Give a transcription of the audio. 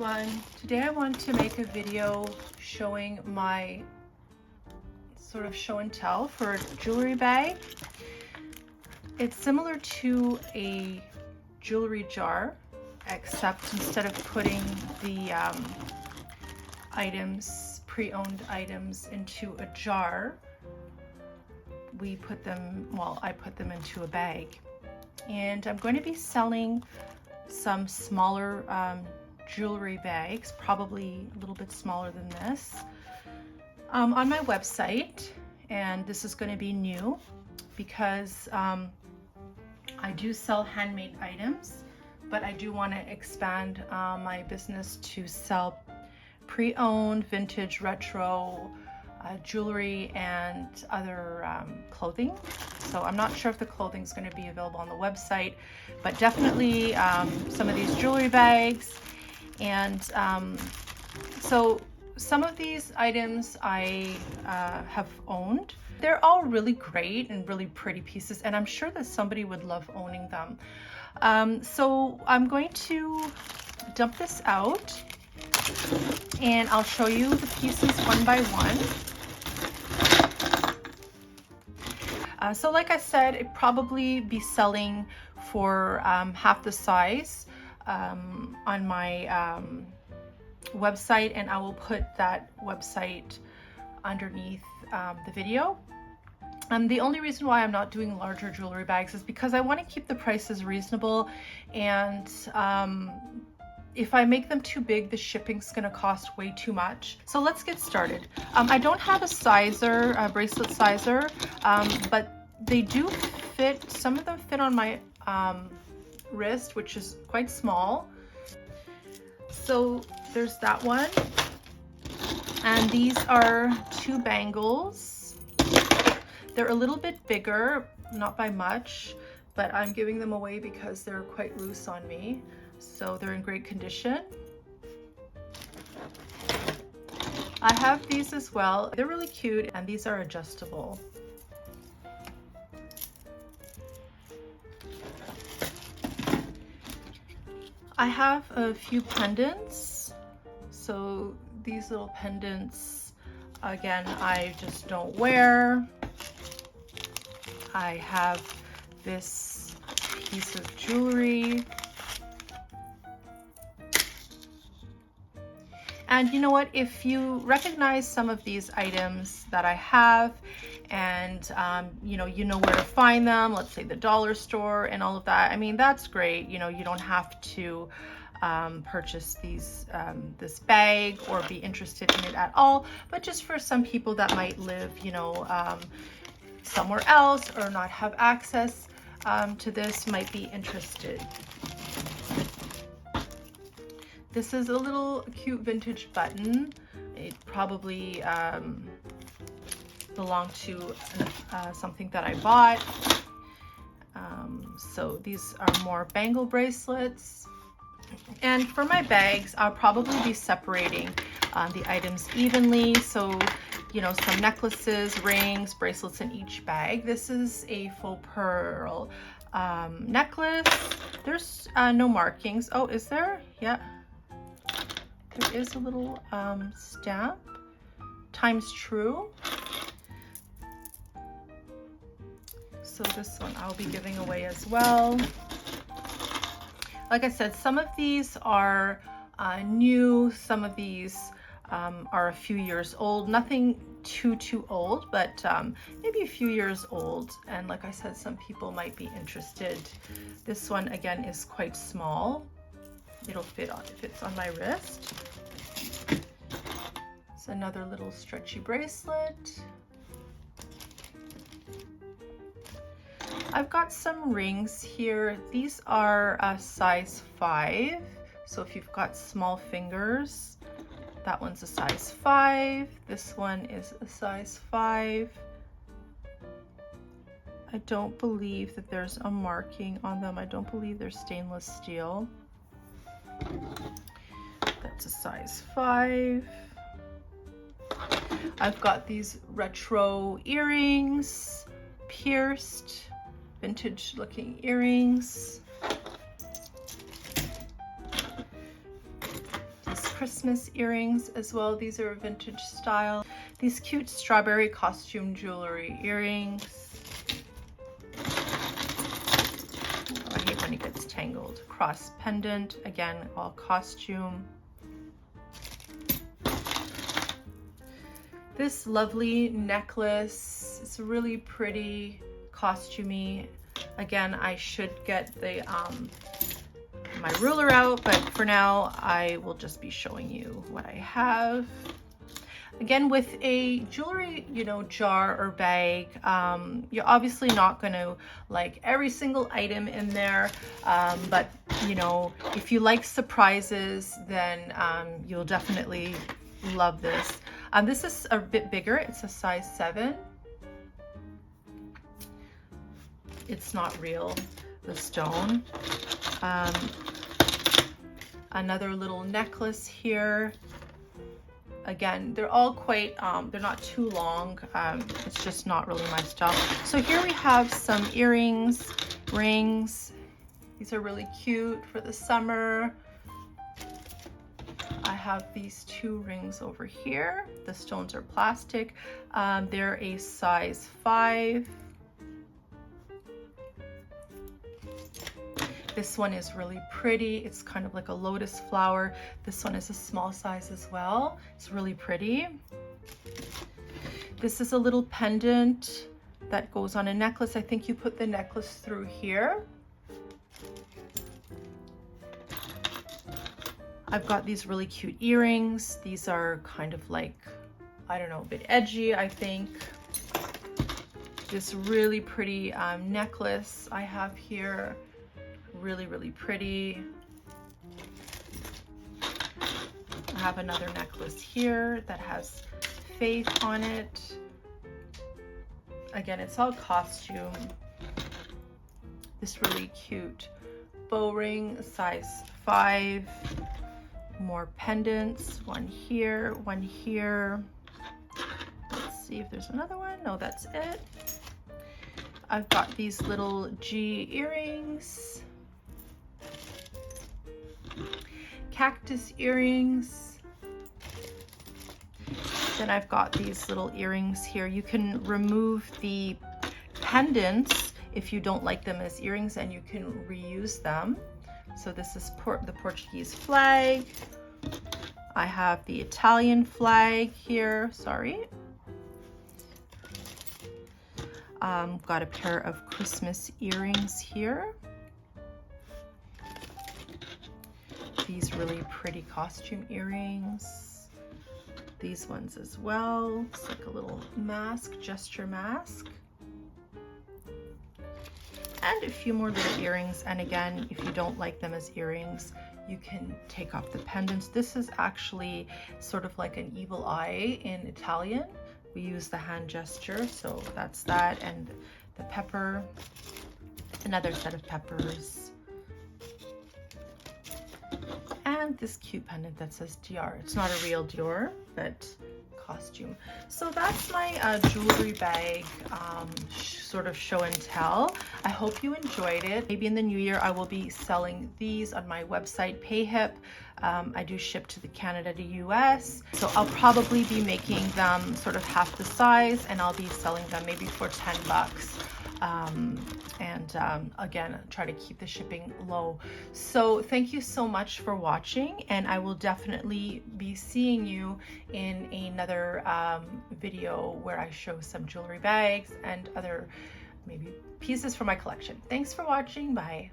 everyone. Today I want to make a video showing my sort of show and tell for a jewelry bag. It's similar to a jewelry jar, except instead of putting the pre-owned items into a jar, I put them into a bag. And I'm going to be selling some smaller jewelry bags, probably a little bit smaller than this, on my website. And this is going to be new because I do sell handmade items, but I do want to expand my business to sell pre-owned, vintage, retro jewelry and other clothing. So I'm not sure if the clothing is going to be available on the website, but definitely some of these jewelry bags. And so some of these items I have owned. They're all really great and really pretty pieces, and I'm sure that somebody would love owning them. So I'm going to dump this out and I'll show you the pieces one by one. So like I said, it'd probably be selling for half the size on my website, and I will put that website underneath the video. The only reason why I'm not doing larger jewelry bags is because I want to keep the prices reasonable, and if I make them too big, the shipping's gonna cost way too much. So let's get started. I don't have a bracelet sizer, but they do fit. Some of them fit on my wrist, which is quite small. So there's that one. And these are two bangles. They're a little bit bigger, not by much, but I'm giving them away because they're quite loose on me. So they're in great condition. I have these as well. They're really cute, and these are adjustable. I have a few pendants. So these little pendants, again, I just don't wear. I have this piece of jewelry. And you know what, if you recognize some of these items that I have, and you know where to find them, let's say the dollar store and all of that, I mean, that's great. You know, you don't have to purchase this bag or be interested in it at all, but just for some people that might live, somewhere else or not have access to this, might be interested. This is a little cute vintage button. It probably belonged to something that I bought. So these are more bangle bracelets. And for my bags, I'll probably be separating the items evenly. So, some necklaces, rings, bracelets in each bag. This is a faux pearl necklace. There's no markings. Oh, is there? Yeah. There is a little stamp, times true. So this one I'll be giving away as well. Like I said, some of these are new, some of these are a few years old. Nothing too old, but maybe a few years old. And like I said, some people might be interested. This one again is quite small. It'll fits on my wrist. It's another little stretchy bracelet. I've got some rings here. These are a size 5. So if you've got small fingers, that one's a size 5. This one is a size 5. I don't believe that there's a marking on them. I don't believe they're stainless steel. That's a size 5. I've got these retro earrings, pierced, vintage looking earrings. Christmas earrings as well. These are vintage style. These cute strawberry costume jewelry earrings. Oh, I hate when it gets tangled. Cross pendant, again, all costume. This lovely necklace, it's really pretty, costumey. Again, I should get the my ruler out, but for now I will just be showing you what I have. Again, with a jewelry, you know, jar or bag, you're obviously not going to like every single item in there, but you know, if you like surprises, then you'll definitely love this. This is a bit bigger. It's a size 7. It's not real, the stone. Another little necklace here. Again, they're all quite, they're not too long. It's just not really my style. So here we have some earrings, rings. These are really cute for the summer. I have these 2 rings over here. The stones are plastic. They're a size 5. This one is really pretty. It's kind of like a lotus flower. This one is a small size as well. It's really pretty. This is a little pendant that goes on a necklace. I think you put the necklace through here. I've got these really cute earrings. These are kind of like, I don't know, a bit edgy, I think. This really pretty necklace I have here. Really, really pretty. I have another necklace here that has faith on it. Again, it's all costume. This really cute bow ring, size 5. More pendants, one here, one here. Let's see if there's another one. No, that's it. I've got these little G earrings. Cactus earrings. Then I've got these little earrings here. You can remove the pendants if you don't like them as earrings, and you can reuse them. So this is the Portuguese flag. I have the Italian flag here, sorry. Got a pair of Christmas earrings here. These really pretty costume earrings. These ones as well. It's like a little mask, gesture mask. And a few more little earrings. And again, if you don't like them as earrings, you can take off the pendants. This is actually sort of like an evil eye in Italian. We use the hand gesture, so that's that. And the pepper, another set of peppers. And this cute pendant that says Dior. It's not a real Dior, but costume. So that's my jewelry bag sort of show and tell. I hope you enjoyed it. Maybe in the new year I will be selling these on my website PayHip. I do ship to the Canada to US, so I'll probably be making them sort of half the size, and I'll be selling them maybe for 10 bucks. Again, try to keep the shipping low. So thank you so much for watching, and I will definitely be seeing you in another video where I show some jewelry bags and other maybe pieces from my collection. Thanks for watching. Bye.